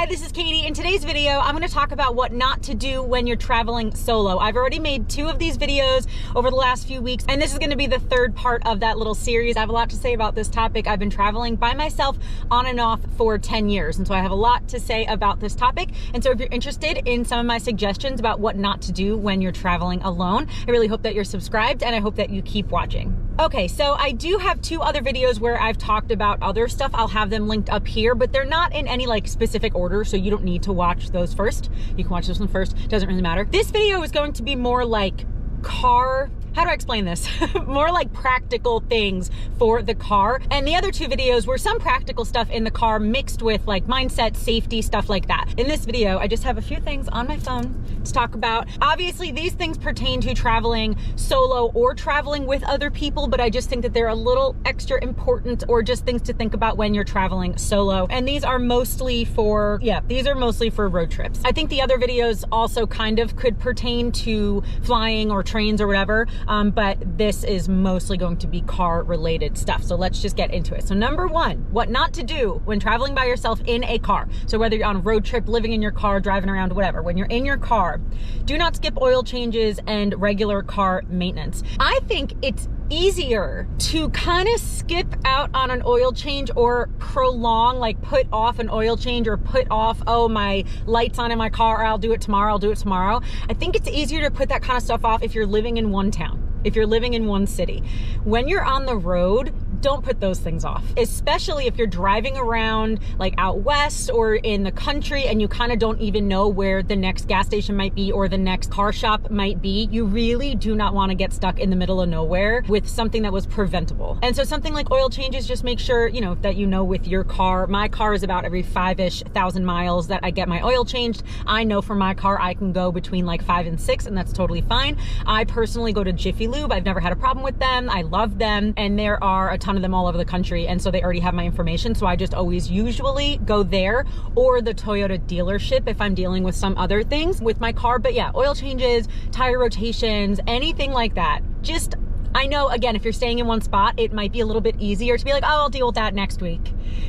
Hi, this is Katie. In today's video, I'm going to talk about what not to do when you're traveling solo. I've already made 2 of these videos over the last few weeks, and this is going to be the 3rd part of that little series. I have a lot to say about this topic. I've been traveling by myself on and off for 10 years, and so I have a lot to say about this topic. And so if you're interested in some of my suggestions about what not to do when you're traveling alone, I really hope that you're subscribed, and I hope that you keep watching. Okay, so I do have 2 other videos where I've talked about other stuff. I'll have them linked up here, but they're not in any like specific order, so you don't need to watch those first. You can watch this one first, doesn't really matter. This video is going to be more like how do I explain this? More like practical things for the car. And the other 2 videos were some practical stuff in the car mixed with like mindset, safety, stuff like that. In this video, I just have a few things on my phone to talk about. Obviously, these things pertain to traveling solo or traveling with other people, but I just think that they're a little extra important or just things to think about when you're traveling solo. And these are mostly for, road trips. I think the other videos also kind of could pertain to flying or trains or whatever. But this is mostly going to be car related stuff. So let's just get into it. So number 1, what not to do when traveling by yourself in a car. So whether you're on a road trip, living in your car, driving around, whatever, when you're in your car, do not skip oil changes and regular car maintenance. I think it's easier to kind of skip out on an oil change or prolong, like put off an oil change or put off, oh, my light's on in my car, I'll do it tomorrow, I think it's easier to put that kind of stuff off if you're living in one town, if you're living in one city. When you're on the road, don't put those things off, especially if you're driving around like out west or in the country and you kind of don't even know where the next gas station might be or the next car shop might be. You really do not want to get stuck in the middle of nowhere with something that was preventable. And so something like oil changes, just make sure, that with your car. My car is about every 5,000 miles that I get my oil changed. I know for my car, I can go between like 5 and 6, and that's totally fine. I personally go to Jiffy Lube. I've never had a problem with them. I love them. And there are a ton of them all over the country, and so they already have my information, so I just always usually go there or the Toyota dealership if I'm dealing with some other things with my car. But yeah, oil changes, tire rotations, anything like that. Just, I know, again, if you're staying in one spot, it might be a little bit easier to be like, oh, I'll deal with that next week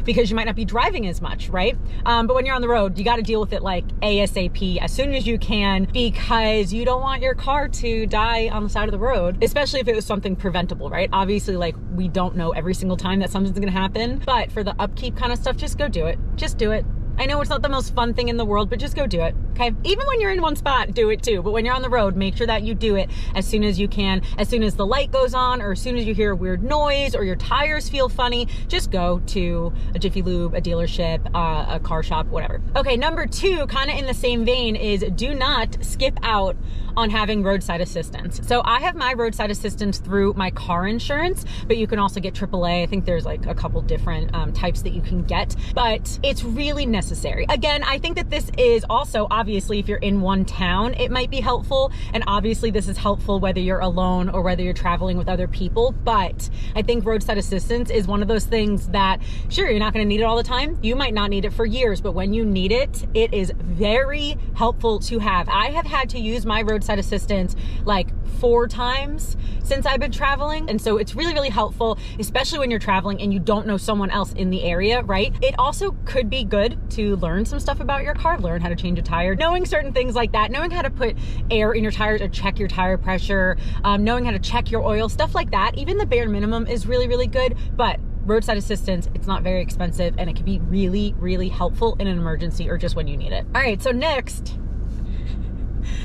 because you might not be driving as much, right? But when you're on the road, you got to deal with it like ASAP, as soon as you can, because you don't want your car to die on the side of the road, especially if it was something preventable, right? Obviously, like, we don't know every single time that something's going to happen, but for the upkeep kind of stuff, just go do it. Just do it. I know it's not the most fun thing in the world, but just go do it, okay? Even when you're in one spot, do it too. But when you're on the road, make sure that you do it as soon as you can. As soon as the light goes on, or as soon as you hear a weird noise, or your tires feel funny, just go to a Jiffy Lube, a dealership, a car shop, whatever. Okay, number 2, kind of in the same vein, is do not skip out on having roadside assistance. So I have my roadside assistance through my car insurance, but you can also get AAA. I think there's like a couple different types that you can get, but it's really necessary. Again, I think that this is also, obviously, if you're in one town, it might be helpful. And obviously this is helpful whether you're alone or whether you're traveling with other people. But I think roadside assistance is one of those things that, sure, you're not gonna need it all the time. You might not need it for years, but when you need it, it is very helpful to have. I have had to use my roadside assistance like 4 times since I've been traveling. And so it's really, really helpful, especially when you're traveling and you don't know someone else in the area, right? It also could be good to learn some stuff about your car, learn how to change a tire, knowing certain things like that, knowing how to put air in your tires or check your tire pressure, knowing how to check your oil, stuff like that. Even the bare minimum is really, really good. But roadside assistance, it's not very expensive, and it can be really, really helpful in an emergency or just when you need it. All right, so next,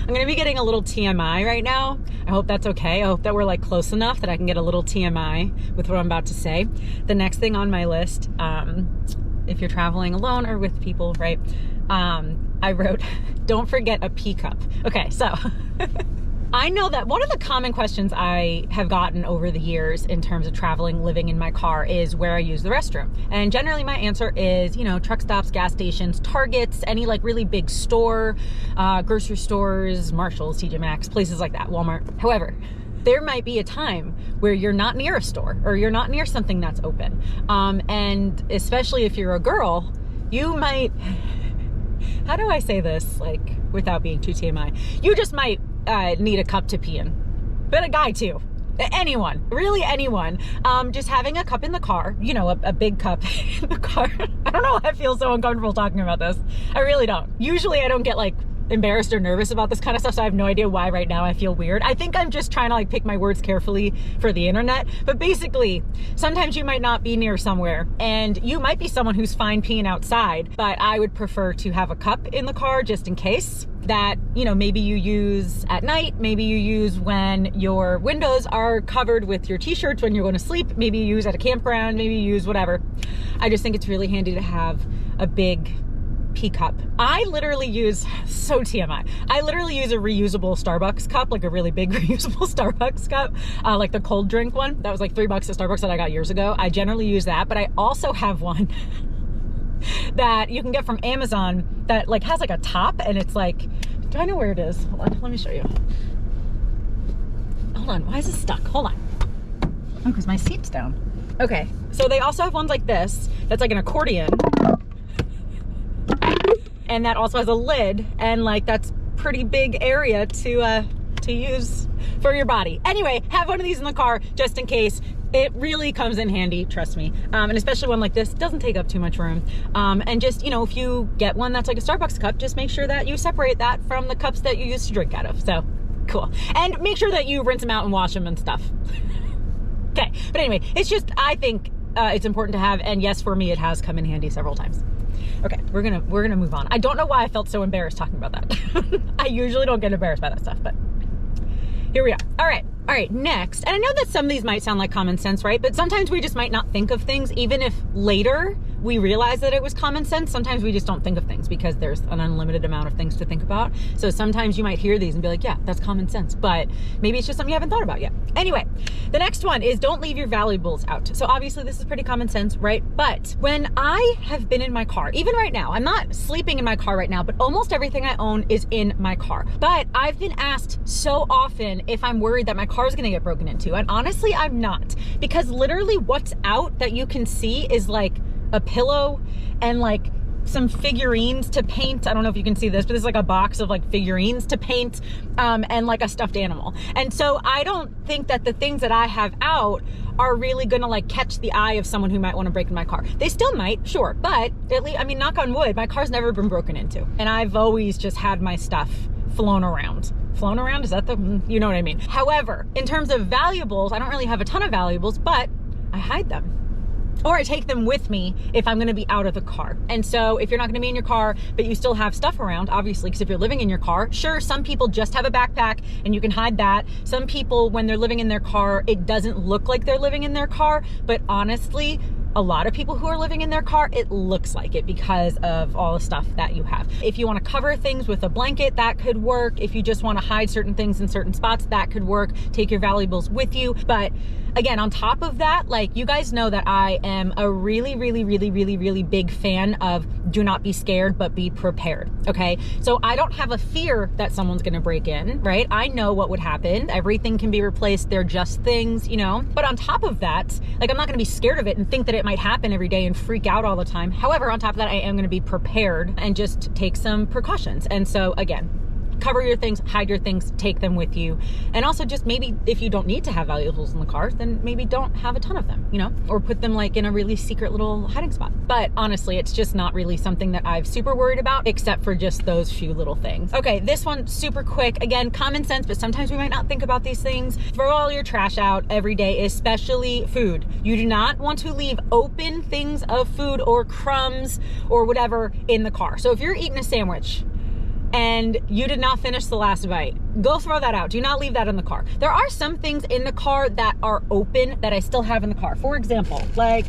I'm gonna be getting a little TMI right now. I hope that's okay. I hope that we're like close enough that I can get a little TMI with what I'm about to say. The next thing on my list, if you're traveling alone or with people, right? I wrote, don't forget a pee cup. Okay, so I know that one of the common questions I have gotten over the years in terms of traveling, living in my car, is where I use the restroom. And generally my answer is, truck stops, gas stations, Targets, any like really big store, grocery stores, Marshalls, TJ Maxx, places like that, Walmart. However, there might be a time where you're not near a store or you're not near something that's open. And especially if you're a girl, you might, how do I say this, like, without being too TMI? You just might need a cup to pee in, but a guy too. anyone, really anyone, just having a cup in the car, you know, a big cup in the car. I don't know why I feel so uncomfortable talking about this. I really don't. Usually I don't get like embarrassed or nervous about this kind of stuff, so I have no idea why right now I feel weird. I think I'm just trying to like pick my words carefully for the internet. But basically, sometimes you might not be near somewhere and you might be someone who's fine peeing outside, but I would prefer to have a cup in the car just in case. That, you know, maybe you use at night, maybe you use when your windows are covered with your t-shirts when you're going to sleep, maybe you use at a campground, maybe you use whatever. I just think it's really handy to have a big pee cup. I literally use, so TMI, I literally use a reusable Starbucks cup, like a really big reusable Starbucks cup, like the cold drink one. That was like $3 at Starbucks that I got years ago. I generally use that, but I also have one that you can get from Amazon that like has like a top and it's like, do I know where it is? Hold on, let me show you. Hold on, why is this stuck? Hold on. Oh, because my seat's down. Okay, so they also have ones like this that's like an accordion. And that also has a lid, and like that's pretty big area to use for your body. Anyway, have one of these in the car just in case. It really comes in handy, trust me. And especially one like this, doesn't take up too much room. And just, you know, if you get one that's like a Starbucks cup, just make sure that you separate that from the cups that you used to drink out of. So, cool. And make sure that you rinse them out and wash them and stuff. Okay, but anyway, it's just, I think it's important to have, and yes, for me, it has come in handy several times. Okay, we're gonna move on. I don't know why I felt so embarrassed talking about that. I usually don't get embarrassed by that stuff, but here we are. All right, next. And I know that some of these might sound like common sense, right? But sometimes we just might not think of things, even if later we realize that it was common sense. Sometimes we just don't think of things because there's an unlimited amount of things to think about. So sometimes you might hear these and be like, yeah, that's common sense, but maybe it's just something you haven't thought about yet. Anyway, the next one is don't leave your valuables out. So obviously this is pretty common sense, right? But when I have been in my car, even right now, I'm not sleeping in my car right now, but almost everything I own is in my car. But I've been asked so often if I'm worried that my car is gonna get broken into. And honestly, I'm not, because literally what's out that you can see is like a pillow and like some figurines to paint. I don't know if you can see this, but there's like a box of like figurines to paint, and like a stuffed animal. And so I don't think that the things that I have out are really gonna like catch the eye of someone who might want to break in my car. They still might, sure, but at least, I mean, knock on wood, my car's never been broken into. And I've always just had my stuff flown around. Flown around, is that the, you know what I mean? However, in terms of valuables, I don't really have a ton of valuables, but I hide them. Or I take them with me if I'm gonna be out of the car. And so if you're not gonna be in your car, but you still have stuff around, obviously, because if you're living in your car, sure, some people just have a backpack and you can hide that. Some people, when they're living in their car, it doesn't look like they're living in their car, but honestly, a lot of people who are living in their car, it looks like it because of all the stuff that you have. If you want to cover things with a blanket, that could work. If you just want to hide certain things in certain spots, that could work. Take your valuables with you. But again, on top of that, like, you guys know that I am a really big fan of do not be scared, but be prepared, okay? So I don't have a fear that someone's gonna break in, right? I know what would happen. Everything can be replaced. They're just things, you know? But on top of that, like, I'm not gonna be scared of it and think that it might happen every day and freak out all the time. However, on top of that, I am gonna be prepared and just take some precautions. And so again, cover your things, hide your things, take them with you. And also just maybe if you don't need to have valuables in the car, then maybe don't have a ton of them, you know, or put them like in a really secret little hiding spot. But honestly, it's just not really something that I've super worried about, except for just those few little things. Okay, this one super quick. Again, common sense, but sometimes we might not think about these things. Throw all your trash out every day, especially food. You do not want to leave open things of food or crumbs or whatever in the car. So if you're eating a sandwich and you did not finish the last bite, go throw that out. Do not leave that in the car. There are some things in the car that are open that I still have in the car. For example, like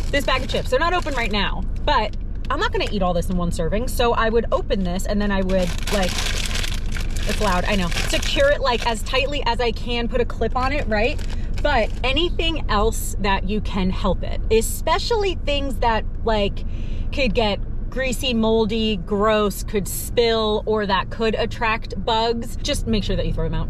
this bag of chips. They're not open right now, but I'm not gonna eat all this in one serving. So I would open this and then I would, like, it's loud, I know, secure it like as tightly as I can, put a clip on it, right? But anything else that you can help it, especially things that like could get greasy, moldy, gross, could spill, or that could attract bugs, just make sure that you throw them out.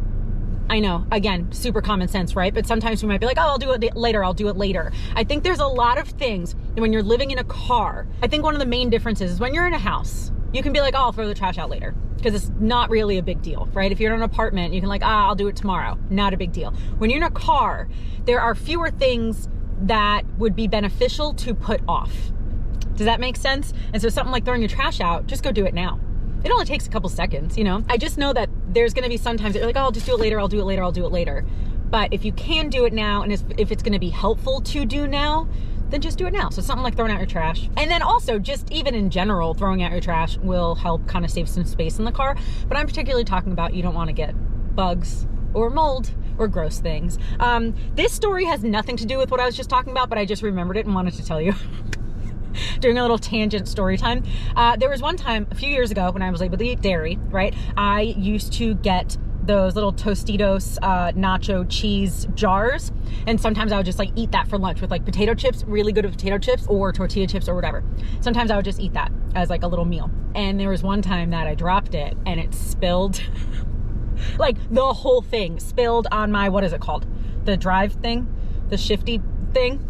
I know, again, super common sense, right? But sometimes we might be like, oh, I'll do it later. I'll do it later. I think there's a lot of things when you're living in a car. I think one of the main differences is when you're in a house, you can be like, oh, I'll throw the trash out later, because it's not really a big deal, right? If you're in an apartment, you can like, I'll do it tomorrow. Not a big deal. When you're in a car, there are fewer things that would be beneficial to put off. Does that make sense? And so something like throwing your trash out, just go do it now. It only takes a couple seconds, you know? I just know that there's gonna be sometimes that you're like, oh, I'll just do it later, I'll do it later, I'll do it later. But if you can do it now, and if it's gonna be helpful to do now, then just do it now. So something like throwing out your trash. And then also just even in general, throwing out your trash will help kind of save some space in the car. But I'm particularly talking about you don't wanna get bugs or mold or gross things. This story has nothing to do with what I was just talking about, but I just remembered it and wanted to tell you. Doing a little tangent story time. There was one time a few years ago when I was able to eat dairy, right? I used to get those little Tostitos nacho cheese jars, and sometimes I would just like eat that for lunch with like potato chips, really good with potato chips or tortilla chips or whatever. Sometimes I would just eat that as like a little meal. And there was one time that I dropped it and it spilled. Like the whole thing spilled on my, what is it called? The drive thing? The shifty thing?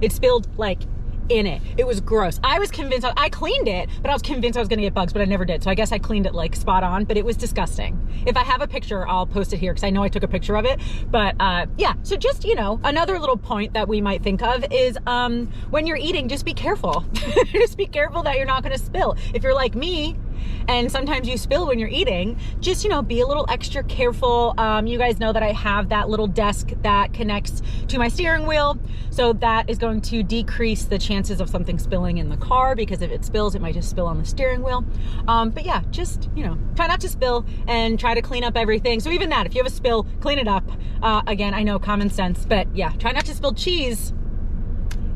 It spilled like in it. It was gross. I was convinced, I cleaned it, but I was convinced I was gonna get bugs, but I never did. So I guess I cleaned it like spot on, but it was disgusting. If I have a picture, I'll post it here because I know I took a picture of it. But yeah, so just, you know, another little point that we might think of is when you're eating, just be careful. Just be careful that you're not gonna spill. If you're like me, and sometimes you spill when you're eating, just, you know, be a little extra careful. You guys know that I have that little desk that connects to my steering wheel. So that is going to decrease the chances of something spilling in the car, because if it spills, it might just spill on the steering wheel. But yeah, just, you know, try not to spill and try to clean up everything. So even that, if you have a spill, clean it up. Again, I know, common sense, but yeah, try not to spill cheese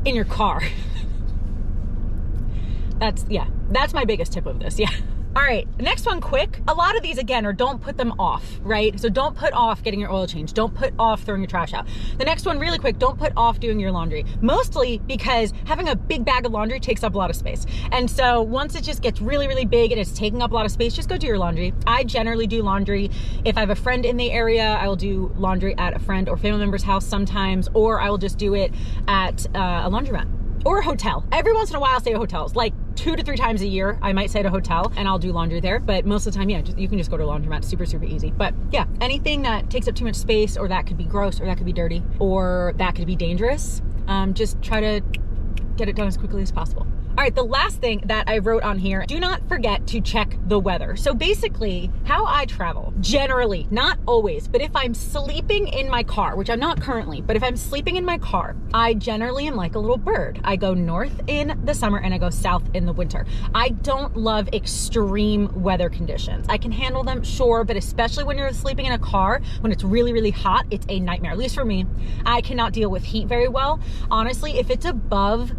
in your car. That's my biggest tip of this, yeah. All right, next one quick. A lot of these, again, are don't put them off, right? So don't put off getting your oil changed. Don't put off throwing your trash out. The next one, really quick, don't put off doing your laundry. Mostly because having a big bag of laundry takes up a lot of space. And so once it just gets really, really big and it's taking up a lot of space, just go do your laundry. I generally do laundry. If I have a friend in the area, I will do laundry at a friend or family member's house sometimes, or I will just do it at a laundromat or a hotel. Every once in a while, I'll stay at hotels. Like 2 to 3 times a year, I might stay at a hotel and I'll do laundry there. But most of the time, yeah, you can just go to a laundromat. Super, super easy. But yeah, anything that takes up too much space, or that could be gross, or that could be dirty, or that could be dangerous, just try to get it done as quickly as possible. All right, the last thing that I wrote on here, do not forget to check the weather. So basically, how I travel, generally, not always, but if I'm sleeping in my car, which I'm not currently, but if I'm sleeping in my car, I generally am like a little bird. I go north in the summer and I go south in the winter. I don't love extreme weather conditions. I can handle them, sure, but especially when you're sleeping in a car, when it's really, really hot, it's a nightmare. At least for me, I cannot deal with heat very well. Honestly, if it's above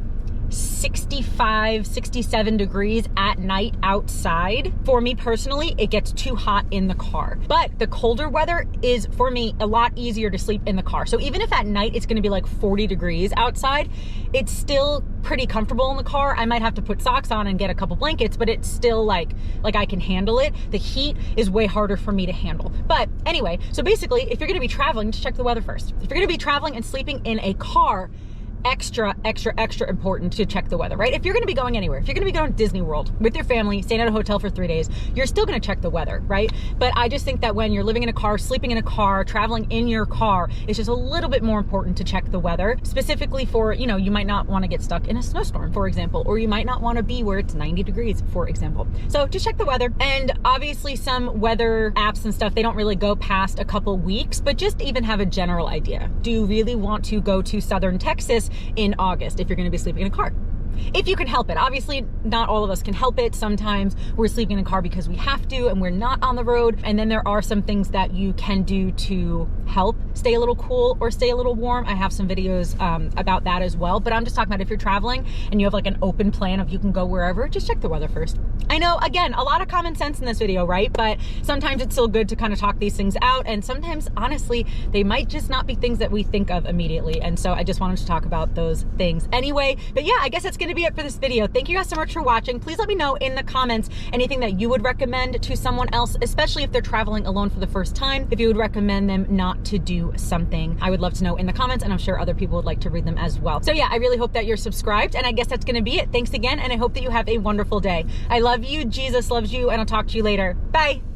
65, 67 degrees at night outside, for me personally, it gets too hot in the car. But the colder weather is, for me, a lot easier to sleep in the car. So even if at night it's gonna be like 40 degrees outside, it's still pretty comfortable in the car. I might have to put socks on and get a couple blankets, but it's still like I can handle it. The heat is way harder for me to handle. But anyway, so basically, if you're gonna be traveling, just check the weather first. If you're gonna be traveling and sleeping in a car, extra important to check the weather, right? If you're gonna be going anywhere, if you're gonna be going to Disney World with your family, staying at a hotel for 3 days, you're still gonna check the weather, right? But I just think that when you're living in a car, sleeping in a car, traveling in your car, it's just a little bit more important to check the weather, specifically for, you know, you might not wanna get stuck in a snowstorm, for example, or you might not wanna be where it's 90 degrees, for example. So just check the weather. And obviously some weather apps and stuff, they don't really go past a couple weeks, but just even have a general idea. Do you really want to go to southern Texas in August if you're going to be sleeping in a car? If you can help it. Obviously, not all of us can help it. Sometimes we're sleeping in a car because we have to and we're not on the road. And then there are some things that you can do to help stay a little cool or stay a little warm. I have some videos about that as well. But I'm just talking about if you're traveling and you have like an open plan of you can go wherever, just check the weather first. I know, again, a lot of common sense in this video, right? But sometimes it's still good to kind of talk these things out. And sometimes, honestly, they might just not be things that we think of immediately. And so I just wanted to talk about those things anyway. But yeah, I guess it's going to be it for this video. Thank you guys so much for watching. Please let me know in the comments anything that you would recommend to someone else, especially if they're traveling alone for the first time, if you would recommend them not to do something. I would love to know in the comments, and I'm sure other people would like to read them as well. So yeah, I really hope that you're subscribed, and I guess that's going to be it. Thanks again, and I hope that you have a wonderful day. I love you, Jesus loves you, and I'll talk to you later. Bye.